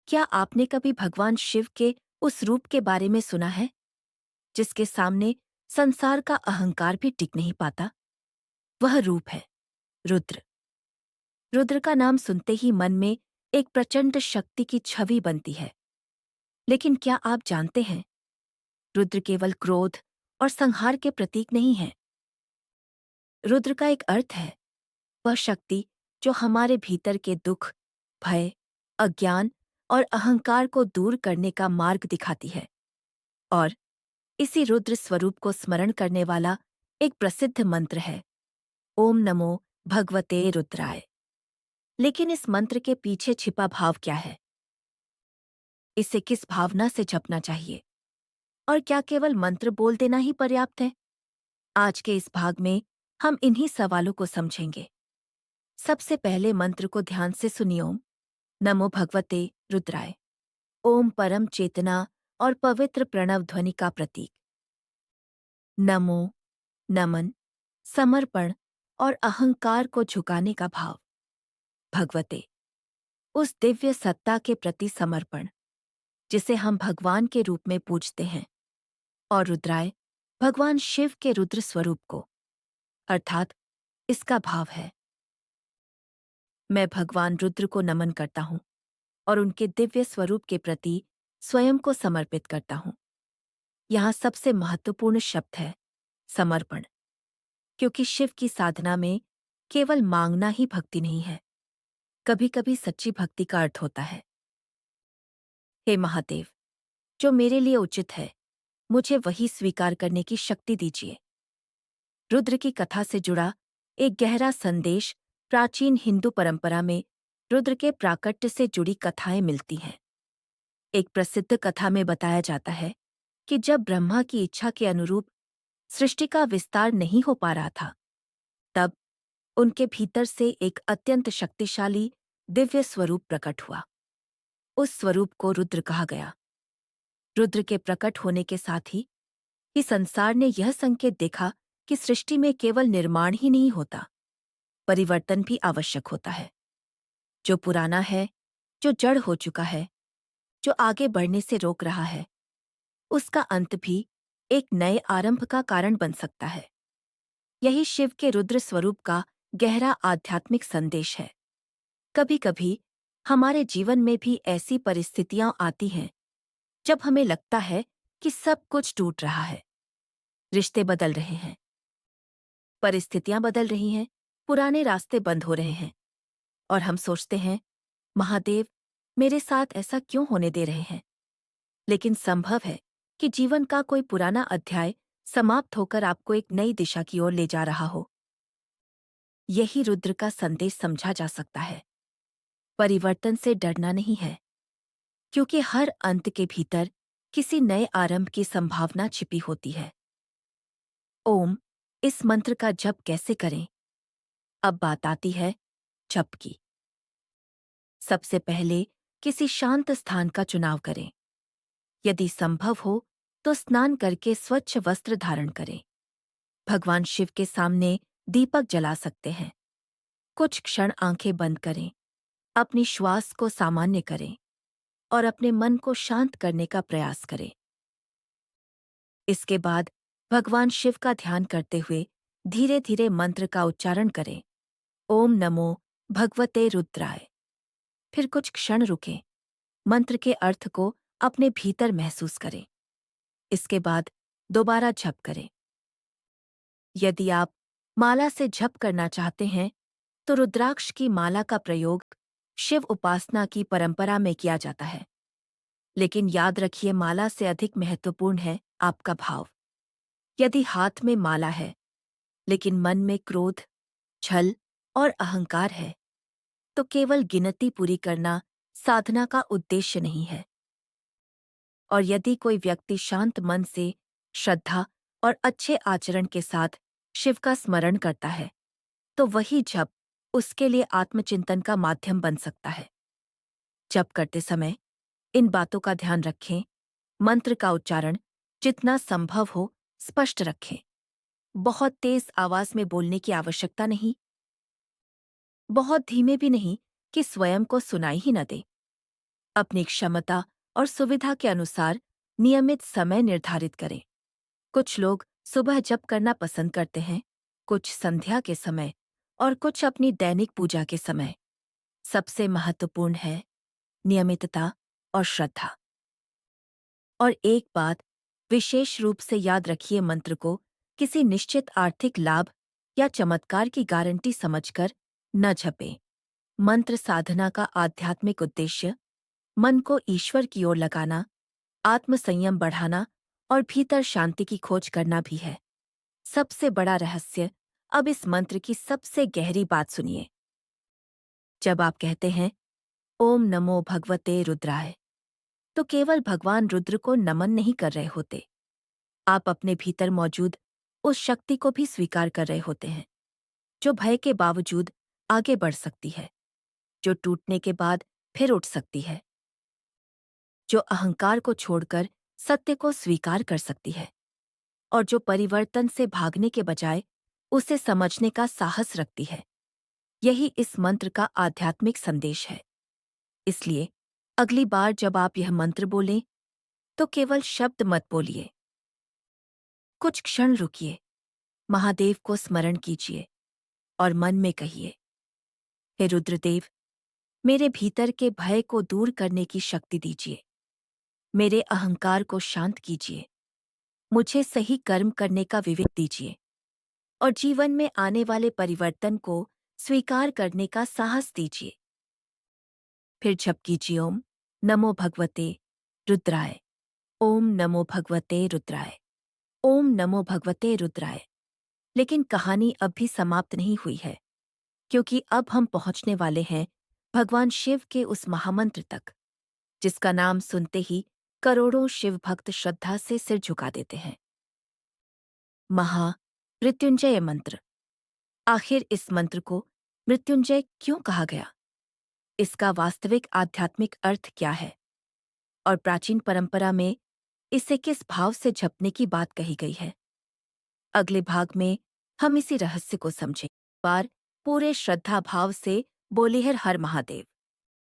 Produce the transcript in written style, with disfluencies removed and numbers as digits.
क्या आपने कभी भगवान शिव के उस रूप के बारे में सुना है जिसके सामने संसार का अहंकार भी टिक नहीं पाता? वह रूप है रुद्र। रुद्र का नाम सुनते ही मन में एक प्रचंड शक्ति की छवि बनती है। लेकिन क्या आप जानते हैं, रुद्र केवल क्रोध और संहार के प्रतीक नहीं है। रुद्र का एक अर्थ है, वह शक्ति जो हमारे भीतर के दुख, भय, अज्ञान और अहंकार को दूर करने का मार्ग दिखाती है। और इसी रुद्र स्वरूप को स्मरण करने वाला एक प्रसिद्ध मंत्र है, ओम नमो भगवते रुद्राय। लेकिन इस मंत्र के पीछे छिपा भाव क्या है? इसे किस भावना से जपना चाहिए? और क्या केवल मंत्र बोल देना ही पर्याप्त है? आज के इस भाग में हम इन्हीं सवालों को समझेंगे। सबसे पहले मंत्र को ध्यान से सुनिए। ओम नमो भगवते रुद्राय। ओम परम चेतना और पवित्र प्रणव ध्वनि का प्रतीक। नमो, नमन, समर्पण और अहंकार को झुकाने का भाव। भगवते, उस दिव्य सत्ता के प्रति समर्पण जिसे हम भगवान के रूप में पूजते हैं। और रुद्राय, भगवान शिव के रुद्र स्वरूप को, अर्थात इसका भाव है, मैं भगवान रुद्र को नमन करता हूँ और उनके दिव्य स्वरूप के प्रति स्वयं को समर्पित करता हूँ। यहाँ सबसे महत्वपूर्ण शब्द है समर्पण, क्योंकि शिव की साधना में केवल मांगना ही भक्ति नहीं है। कभी कभी सच्ची भक्ति का अर्थ होता है, हे महादेव, जो मेरे लिए उचित है मुझे वही स्वीकार करने की शक्ति दीजिए। रुद्र की कथा से जुड़ा एक गहरा संदेश प्राचीन हिंदू परंपरा में रुद्र के प्राकट्य से जुड़ी कथाएं मिलती हैं। एक प्रसिद्ध कथा में बताया जाता है कि जब ब्रह्मा की इच्छा के अनुरूप सृष्टि का विस्तार नहीं हो पा रहा था, तब उनके भीतर से एक अत्यंत शक्तिशाली दिव्य स्वरूप प्रकट हुआ। उस स्वरूप को रुद्र कहा गया। रुद्र के प्रकट होने के साथ ही संसार ने यह संकेत देखा कि सृष्टि में केवल निर्माण ही नहीं होता, परिवर्तन भी आवश्यक होता है। जो पुराना है, जो जड़ हो चुका है, जो आगे बढ़ने से रोक रहा है, उसका अंत भी एक नए आरंभ का कारण बन सकता है। यही शिव के रुद्र स्वरूप का गहरा आध्यात्मिक संदेश है। कभी-कभी हमारे जीवन में भी ऐसी परिस्थितियां आती हैं जब हमें लगता है कि सब कुछ टूट रहा है, रिश्ते बदल रहे हैं, परिस्थितियां बदल रही हैं, पुराने रास्ते बंद हो रहे हैं और हम सोचते हैं, महादेव, मेरे साथ ऐसा क्यों होने दे रहे हैं? लेकिन संभव है कि जीवन का कोई पुराना अध्याय समाप्त होकर आपको एक नई दिशा की ओर ले जा रहा हो। यही रुद्र का संदेश समझा जा सकता है। परिवर्तन से डरना नहीं है, क्योंकि हर अंत के भीतर किसी नए आरंभ की संभावना छिपी होती है। ओम, इस मंत्र का जप कैसे करें? अब बात आती है जप की। सबसे पहले किसी शांत स्थान का चुनाव करें। यदि संभव हो तो स्नान करके स्वच्छ वस्त्र धारण करें। भगवान शिव के सामने दीपक जला सकते हैं। कुछ क्षण आंखें बंद करें, अपनी श्वास को सामान्य करें और अपने मन को शांत करने का प्रयास करें। इसके बाद भगवान शिव का ध्यान करते हुए धीरे धीरे मंत्र का उच्चारण करें, ओम नमो भगवते रुद्राय। फिर कुछ क्षण रुकें, मंत्र के अर्थ को अपने भीतर महसूस करें। इसके बाद दोबारा जप करें। यदि आप माला से जप करना चाहते हैं तो रुद्राक्ष की माला का प्रयोग शिव उपासना की परंपरा में किया जाता है। लेकिन याद रखिए, माला से अधिक महत्वपूर्ण है आपका भाव। यदि हाथ में माला है लेकिन मन में क्रोध, छल और अहंकार है, तो केवल गिनती पूरी करना साधना का उद्देश्य नहीं है। और यदि कोई व्यक्ति शांत मन से, श्रद्धा और अच्छे आचरण के साथ शिव का स्मरण करता है, तो वही जप उसके लिए आत्मचिंतन का माध्यम बन सकता है। जप करते समय इन बातों का ध्यान रखें। मंत्र का उच्चारण जितना संभव हो स्पष्ट रखें। बहुत तेज आवाज में बोलने की आवश्यकता नहीं, बहुत धीमे भी नहीं कि स्वयं को सुनाई ही न दे। अपनी क्षमता और सुविधा के अनुसार नियमित समय निर्धारित करें। कुछ लोग सुबह जप करना पसंद करते हैं, कुछ संध्या के समय और कुछ अपनी दैनिक पूजा के समय। सबसे महत्वपूर्ण है नियमितता और श्रद्धा। और एक बात विशेष रूप से याद रखिए, मंत्र को किसी निश्चित आर्थिक लाभ या चमत्कार की गारंटी समझकर न जपें। मंत्र साधना का आध्यात्मिक उद्देश्य मन को ईश्वर की ओर लगाना, आत्मसंयम बढ़ाना और भीतर शांति की खोज करना भी है। सबसे बड़ा रहस्य, अब इस मंत्र की सबसे गहरी बात सुनिए। जब आप कहते हैं ओम नमो भगवते रुद्राय, तो केवल भगवान रुद्र को नमन नहीं कर रहे होते, आप अपने भीतर मौजूद उस शक्ति को भी स्वीकार कर रहे होते हैं, जो भय के बावजूद आगे बढ़ सकती है, जो टूटने के बाद फिर उठ सकती है, जो अहंकार को छोड़कर सत्य को स्वीकार कर सकती है और जो परिवर्तन से भागने के बजाय उसे समझने का साहस रखती है। यही इस मंत्र का आध्यात्मिक संदेश है। इसलिए अगली बार जब आप यह मंत्र बोलें, तो केवल शब्द मत बोलिए। कुछ क्षण रुकिए, महादेव को स्मरण कीजिए और मन में कहिए, हे रुद्रदेव, मेरे भीतर के भय को दूर करने की शक्ति दीजिए, मेरे अहंकार को शांत कीजिए, मुझे सही कर्म करने का विवेक दीजिए और जीवन में आने वाले परिवर्तन को स्वीकार करने का साहस दीजिए। फिर जप कीजिए ओम नमो भगवते रुद्राय, ओम नमो भगवते रुद्राय, ओम नमो भगवते रुद्राय। लेकिन कहानी अब भी समाप्त नहीं हुई है, क्योंकि अब हम पहुंचने वाले हैं भगवान शिव के उस महामंत्र तक, जिसका नाम सुनते ही करोड़ों शिव भक्त श्रद्धा से सिर झुका देते हैं। मृत्युंजय मंत्र। आखिर इस मंत्र को मृत्युंजय क्यों कहा गया? इसका वास्तविक आध्यात्मिक अर्थ क्या है? और प्राचीन परंपरा में इसे किस भाव से जपने की बात कही गई है? अगले भाग में हम इसी रहस्य को समझें। बार पूरे श्रद्धा भाव से बोले हर हर महादेव।